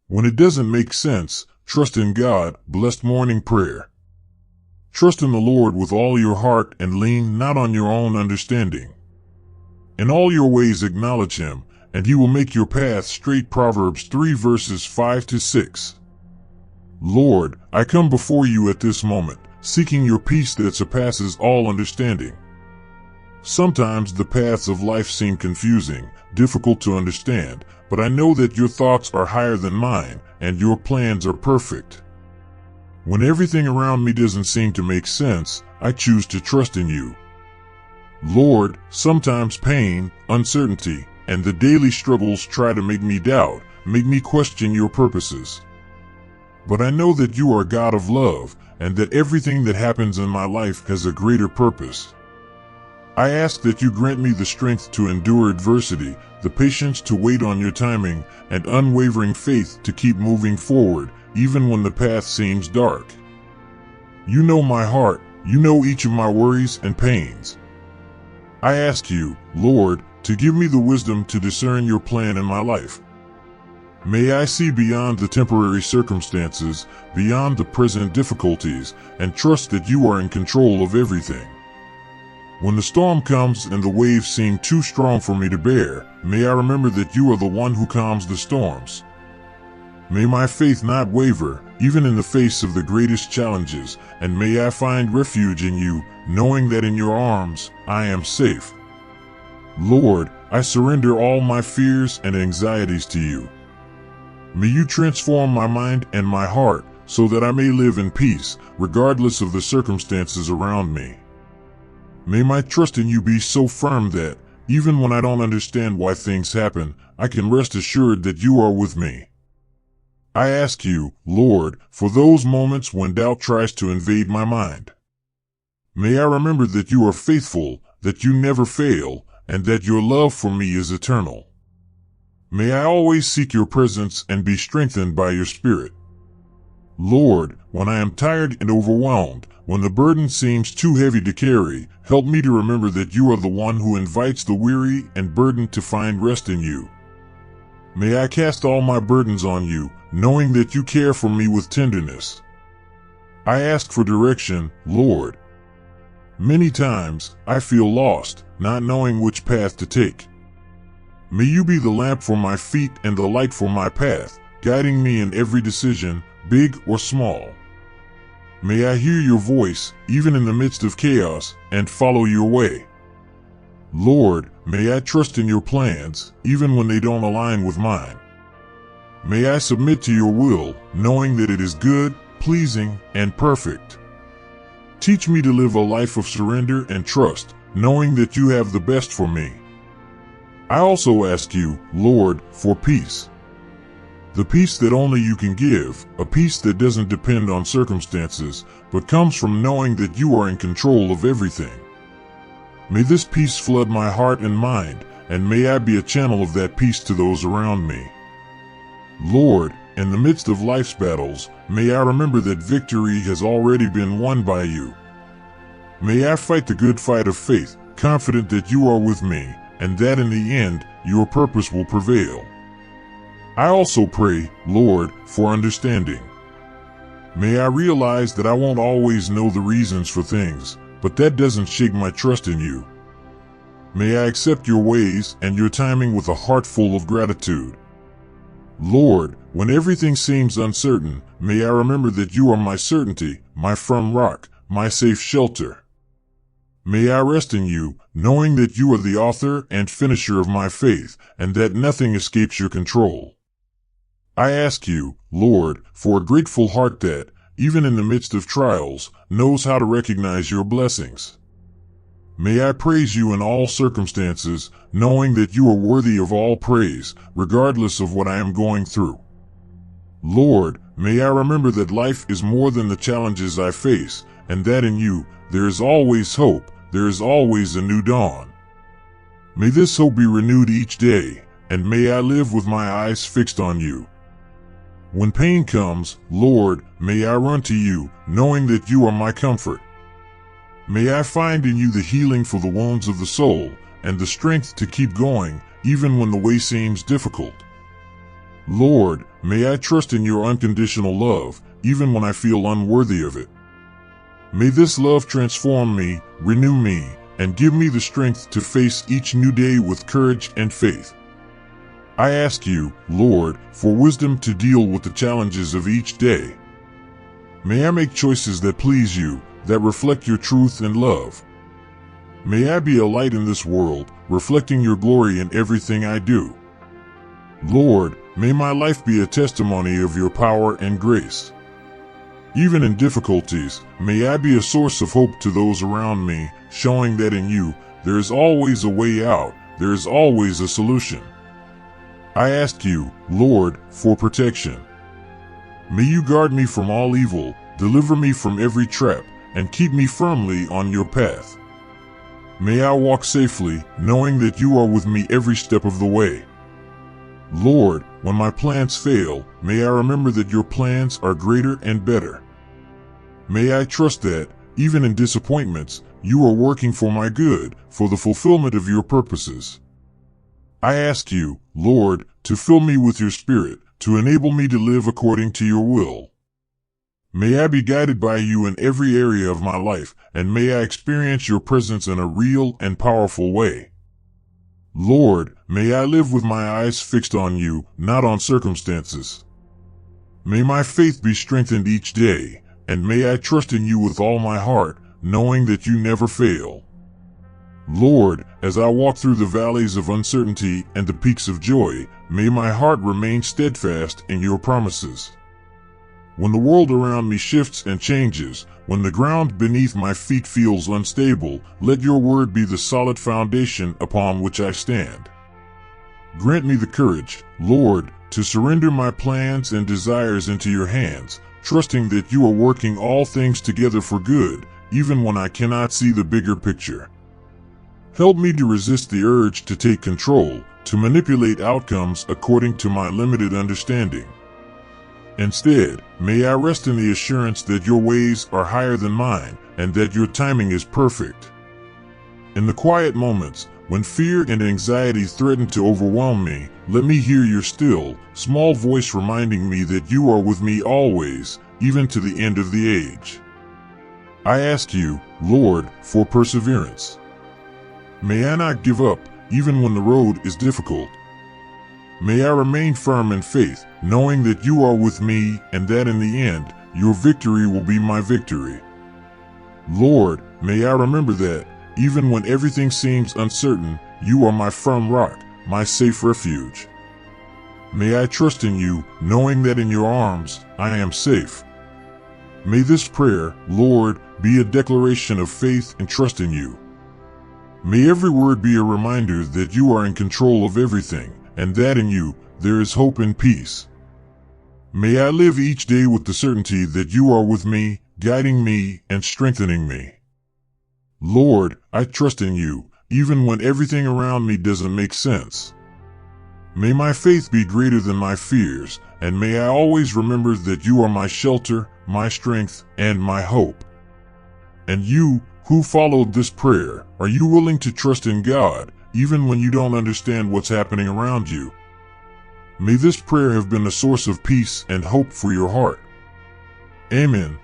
When it doesn't make sense, trust in God. Blessed morning prayer. Trust in the Lord with all your heart and lean not on your own understanding. In all your ways acknowledge Him, and He will make your path straight. Proverbs 3 verses 5 to 6. Lord, I come before you at this moment, seeking your peace that surpasses all understanding. Sometimes the paths of life seem confusing, difficult to understand, but I know that your thoughts are higher than mine, and your plans are perfect. When everything around me doesn't seem to make sense, I choose to trust in you. Lord, sometimes pain, uncertainty, and the daily struggles try to make me doubt, make me question your purposes. But I know that you are a God of love, and that everything that happens in my life has a greater purpose. I ask that you grant me the strength to endure adversity, the patience to wait on your timing, and unwavering faith to keep moving forward, even when the path seems dark. You know my heart, you know each of my worries and pains. I ask you, Lord, to give me the wisdom to discern your plan in my life. May I see beyond the temporary circumstances, beyond the present difficulties, and trust that you are in control of everything. When the storm comes and the waves seem too strong for me to bear, may I remember that you are the one who calms the storms. May my faith not waver, even in the face of the greatest challenges, and may I find refuge in you, knowing that in your arms, I am safe. Lord, I surrender all my fears and anxieties to you. May you transform my mind and my heart, so that I may live in peace, regardless of the circumstances around me. May my trust in you be so firm that, even when I don't understand why things happen, I can rest assured that you are with me. I ask you, Lord, for those moments when doubt tries to invade my mind. May I remember that you are faithful, that you never fail, and that your love for me is eternal. May I always seek your presence and be strengthened by your Spirit. Lord, when I am tired and overwhelmed, when the burden seems too heavy to carry, help me to remember that you are the one who invites the weary and burdened to find rest in you. May I cast all my burdens on you, knowing that you care for me with tenderness. I ask for direction, Lord. Many times, I feel lost, not knowing which path to take. May you be the lamp for my feet and the light for my path, guiding me in every decision, big or small. May I hear your voice, even in the midst of chaos, and follow your way. Lord, may I trust in your plans, even when they don't align with mine. May I submit to your will, knowing that it is good, pleasing, and perfect. Teach me to live a life of surrender and trust, knowing that you have the best for me. I also ask you, Lord, for peace. The peace that only you can give, a peace that doesn't depend on circumstances, but comes from knowing that you are in control of everything. May this peace flood my heart and mind, and may I be a channel of that peace to those around me. Lord, in the midst of life's battles, may I remember that victory has already been won by you. May I fight the good fight of faith, confident that you are with me, and that in the end, your purpose will prevail. I also pray, Lord, for understanding. May I realize that I won't always know the reasons for things, but that doesn't shake my trust in you. May I accept your ways and your timing with a heart full of gratitude. Lord, when everything seems uncertain, may I remember that you are my certainty, my firm rock, my safe shelter. May I rest in you, knowing that you are the author and finisher of my faith, and that nothing escapes your control. I ask you, Lord, for a grateful heart that, even in the midst of trials, knows how to recognize your blessings. May I praise you in all circumstances, knowing that you are worthy of all praise, regardless of what I am going through. Lord, may I remember that life is more than the challenges I face, and that in you, there is always hope, there is always a new dawn. May this hope be renewed each day, and may I live with my eyes fixed on you. When pain comes, Lord, may I run to you, knowing that you are my comfort. May I find in you the healing for the wounds of the soul, and the strength to keep going, even when the way seems difficult. Lord, may I trust in your unconditional love, even when I feel unworthy of it. May this love transform me, renew me, and give me the strength to face each new day with courage and faith. I ask you, Lord, for wisdom to deal with the challenges of each day. May I make choices that please you, that reflect your truth and love. May I be a light in this world, reflecting your glory in everything I do. Lord, may my life be a testimony of your power and grace. Even in difficulties, may I be a source of hope to those around me, showing that in you, there is always a way out, there is always a solution. I ask you, Lord, for protection. May you guard me from all evil, deliver me from every trap, and keep me firmly on your path. May I walk safely, knowing that you are with me every step of the way. Lord, when my plans fail, may I remember that your plans are greater and better. May I trust that, even in disappointments, you are working for my good, for the fulfillment of your purposes. I ask you, Lord, to fill me with your Spirit, to enable me to live according to your will. May I be guided by you in every area of my life, and may I experience your presence in a real and powerful way. Lord, may I live with my eyes fixed on you, not on circumstances. May my faith be strengthened each day, and may I trust in you with all my heart, knowing that you never fail. Lord, as I walk through the valleys of uncertainty and the peaks of joy, may my heart remain steadfast in your promises. When the world around me shifts and changes, when the ground beneath my feet feels unstable, let your word be the solid foundation upon which I stand. Grant me the courage, Lord, to surrender my plans and desires into your hands, trusting that you are working all things together for good, even when I cannot see the bigger picture. Help me to resist the urge to take control, to manipulate outcomes according to my limited understanding. Instead, may I rest in the assurance that your ways are higher than mine, and that your timing is perfect. In the quiet moments, when fear and anxiety threaten to overwhelm me, let me hear your still, small voice reminding me that you are with me always, even to the end of the age. I ask you, Lord, for perseverance. May I not give up, even when the road is difficult. May I remain firm in faith, knowing that you are with me and that in the end, your victory will be my victory. Lord, may I remember that, even when everything seems uncertain, you are my firm rock, my safe refuge. May I trust in you, knowing that in your arms, I am safe. May this prayer, Lord, be a declaration of faith and trust in you. May every word be a reminder that you are in control of everything, and that in you, there is hope and peace. May I live each day with the certainty that you are with me, guiding me, and strengthening me. Lord, I trust in you, even when everything around me doesn't make sense. May my faith be greater than my fears, and may I always remember that you are my shelter, my strength, and my hope. And you, who followed this prayer, are you willing to trust in God, even when you don't understand what's happening around you? May this prayer have been a source of peace and hope for your heart. Amen.